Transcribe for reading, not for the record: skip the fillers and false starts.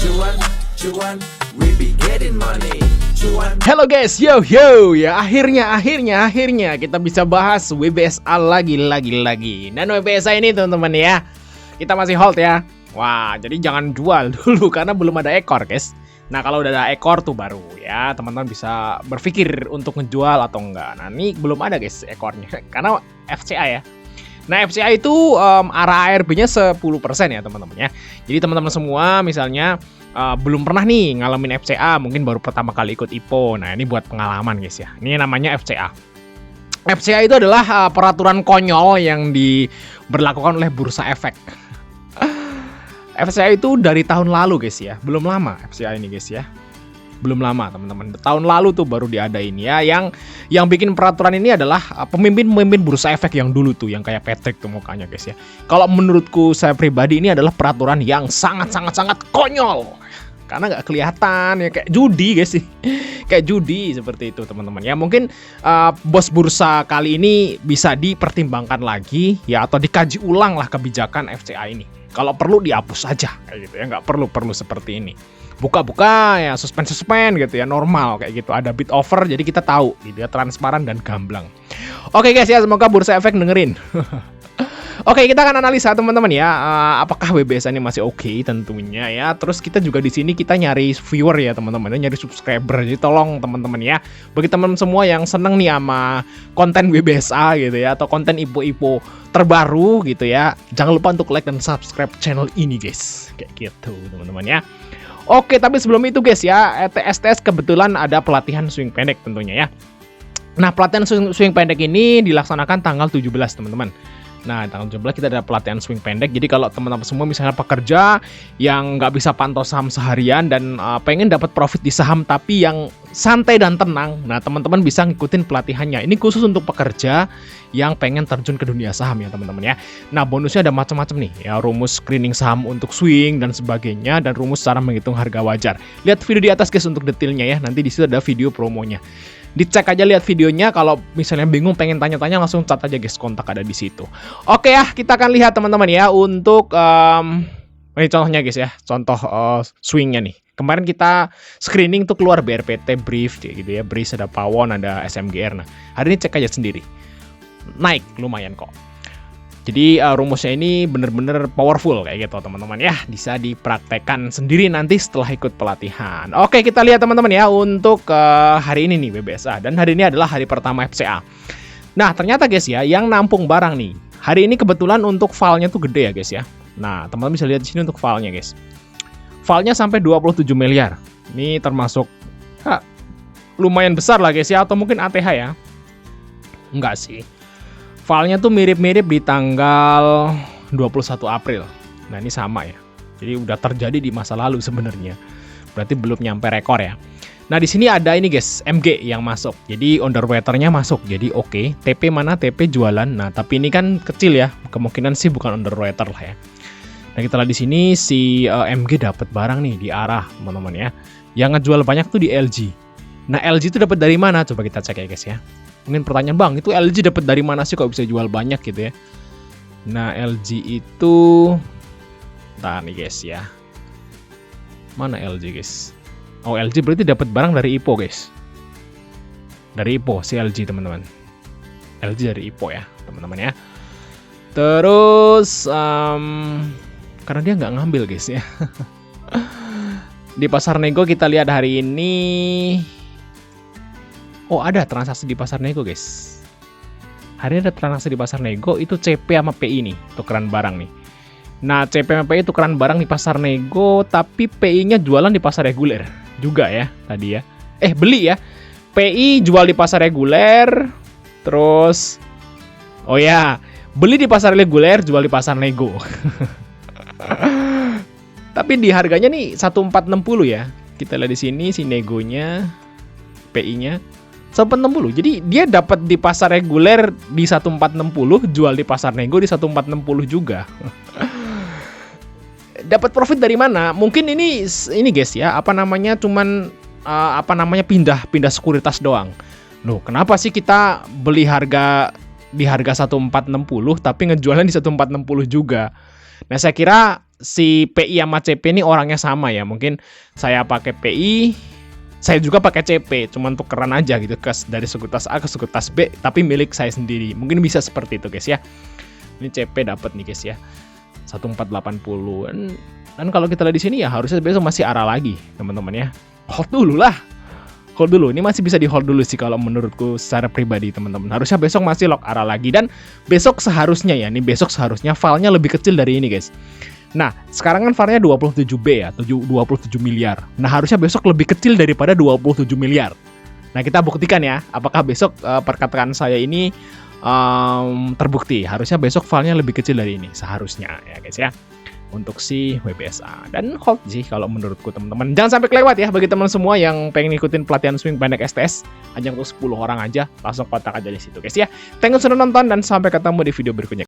Cuan, cuan, we be getting money. Cuan. Halo guys, yo ya akhirnya kita bisa bahas WBSA lagi. Dan WBSA ini teman-teman ya, kita masih hold ya. Wah, jadi jangan jual dulu karena belum ada ekor guys. Nah kalau udah ada ekor tuh baru ya teman-teman bisa berpikir untuk ngejual atau enggak. Nah ini belum ada guys ekornya karena FCA ya. Nah FCA itu ARB-nya 10% ya teman-teman ya. Jadi teman-teman semua misalnya belum pernah nih ngalamin FCA, mungkin baru pertama kali ikut IPO. Nah ini buat pengalaman guys ya. Ini namanya FCA. FCA itu adalah peraturan konyol yang diberlakukan oleh Bursa Efek. FCA itu dari tahun lalu guys ya, belum lama FCA ini guys ya. Belum lama teman-teman, tahun lalu tuh baru diadain ya. Yang bikin peraturan ini adalah pemimpin Bursa Efek yang dulu tuh, yang kayak Patrick tuh mukanya guys ya. Kalau menurutku saya pribadi ini adalah peraturan yang sangat konyol. Karena nggak kelihatan ya, kayak judi guys sih. Kayak judi seperti itu teman-teman ya. Mungkin bos bursa kali ini bisa dipertimbangkan lagi ya, atau dikaji ulang lah kebijakan FCA ini. Kalau perlu dihapus saja kayak gitu ya, nggak perlu seperti ini. Buka-buka ya, suspend gitu ya, normal kayak gitu. Ada bid offer jadi kita tahu gitu ya, transparan dan gamblang. Oke guys ya, semoga Bursa Efek dengerin. Oke, kita akan analisa teman-teman ya, apakah WBSA ini masih oke tentunya ya. Terus kita juga di sini kita nyari viewer ya teman-teman, nyari subscriber. Jadi tolong teman-teman ya, bagi teman semua yang seneng nih sama konten WBSA gitu ya, atau konten IPO terbaru gitu ya, jangan lupa untuk like dan subscribe channel ini guys. Kayak gitu teman-teman ya. Oke, tapi sebelum itu guys ya, STS kebetulan ada pelatihan swing pendek tentunya ya. Nah, pelatihan swing pendek ini dilaksanakan tanggal 17 teman-teman. Nah, tanggal 17 kita ada pelatihan swing pendek. Jadi kalau teman-teman semua misalnya pekerja yang nggak bisa pantau saham seharian dan pengen dapat profit di saham tapi yang santai dan tenang, nah teman-teman bisa ngikutin pelatihannya. Ini khusus untuk pekerja yang pengen terjun ke dunia saham ya teman-teman ya. Nah, bonusnya ada macam-macam nih ya, rumus screening saham untuk swing dan sebagainya, dan rumus cara menghitung harga wajar. Lihat video di atas guys untuk detailnya ya. Nanti di situ ada video promonya. Dicek aja, lihat videonya. Kalau misalnya bingung pengen tanya-tanya langsung chat aja guys, kontak ada di situ. Oke ya, kita akan lihat teman-teman ya untuk ini contohnya guys ya, contoh swingnya nih. Kemarin kita screening tuh keluar BRPT brief gitu ya, BRIS, ada Pawon, ada SMGR. Nah hari ini cek aja sendiri, naik lumayan kok. Jadi rumusnya ini bener-bener powerful kayak gitu teman-teman ya. Bisa dipraktekkan sendiri nanti setelah ikut pelatihan. Oke, kita lihat teman-teman ya untuk hari ini nih WBSA. Dan hari ini adalah hari pertama FCA. Nah ternyata guys ya, yang nampung barang nih hari ini kebetulan untuk filenya tuh gede ya guys ya. Nah teman-teman bisa lihat di sini untuk filenya guys. Filenya sampai 27 miliar. Ini termasuk lumayan besar lah guys ya. Atau mungkin ATH ya. Enggak sih. Filenya tuh mirip-mirip di tanggal 21 April. Nah ini sama ya. Jadi udah terjadi di masa lalu sebenarnya. Berarti belum nyampe rekor ya. Nah di sini ada ini guys, MG yang masuk. Jadi underwaternya masuk. Jadi oke. TP mana? TP jualan. Nah tapi ini kan kecil ya. Kemungkinan sih bukan underwater lah ya. Nah kita lihat di sini si MG dapat barang nih di arah teman-teman ya. Yang ngejual banyak tuh di LG. Nah LG itu dapat dari mana? Coba kita cek ya guys ya. Mungkin pertanyaan, bang itu LG dapat dari mana sih kok bisa jual banyak gitu ya. Nah LG itu nah nih guys ya, mana LG guys. Oh LG berarti dapat barang dari IPO guys. Dari IPO si LG teman-teman. LG dari IPO ya teman-teman ya. Terus karena dia nggak ngambil guys ya. Di pasar nego kita lihat hari ini, oh ada transaksi di pasar nego guys. Hari ini ada transaksi di pasar nego, itu CP sama PI nih, tukeran barang nih. Nah CP sama PI tukeran barang di pasar nego, tapi PI-nya jualan di pasar reguler juga ya tadi ya. Beli ya. PI jual di pasar reguler, terus oh ya, beli di pasar reguler, jual di pasar nego. Tapi di harganya nih 1460 ya. Kita lihat di sini si negonya, PI-nya 1460. Jadi dia dapat di pasar reguler di 1460, jual di pasar nego di 1460 juga. Dapat profit dari mana? Mungkin ini guys ya, cuman pindah sekuritas doang. Loh, kenapa sih kita beli di harga 1460 tapi ngejualnya di 1460 juga? Nah, saya kira si PI sama CP ini orangnya sama ya. Mungkin saya pakai PI, saya juga pakai CP, cuman tukeran aja gitu dari sekuritas A ke sekuritas B, tapi milik saya sendiri. Mungkin bisa seperti itu guys ya. Ini CP dapat nih guys ya, 1480. Dan kalau kita lihat di sini ya harusnya besok masih arah lagi teman-teman ya. Hold dulu lah. Hold dulu, ini masih bisa di hold dulu sih kalau menurutku secara pribadi teman-teman. Harusnya besok masih lock arah lagi, dan besok seharusnya ya, nih besok seharusnya filenya lebih kecil dari ini guys. Nah, sekarang kan filenya 27B ya, 27 miliar. Nah, harusnya besok lebih kecil daripada 27 miliar. Nah, kita buktikan ya, apakah besok perkataan saya ini terbukti. Harusnya besok filenya lebih kecil dari ini, seharusnya ya guys ya. Untuk si WBSA, dan hold sih kalau menurutku teman-teman. Jangan sampai kelewat ya bagi teman semua yang pengen ngikutin pelatihan swing pendek STS, hanya untuk 10 orang aja, langsung kontak aja di situ guys ya. Thank you sudah nonton, dan sampai ketemu di video berikutnya.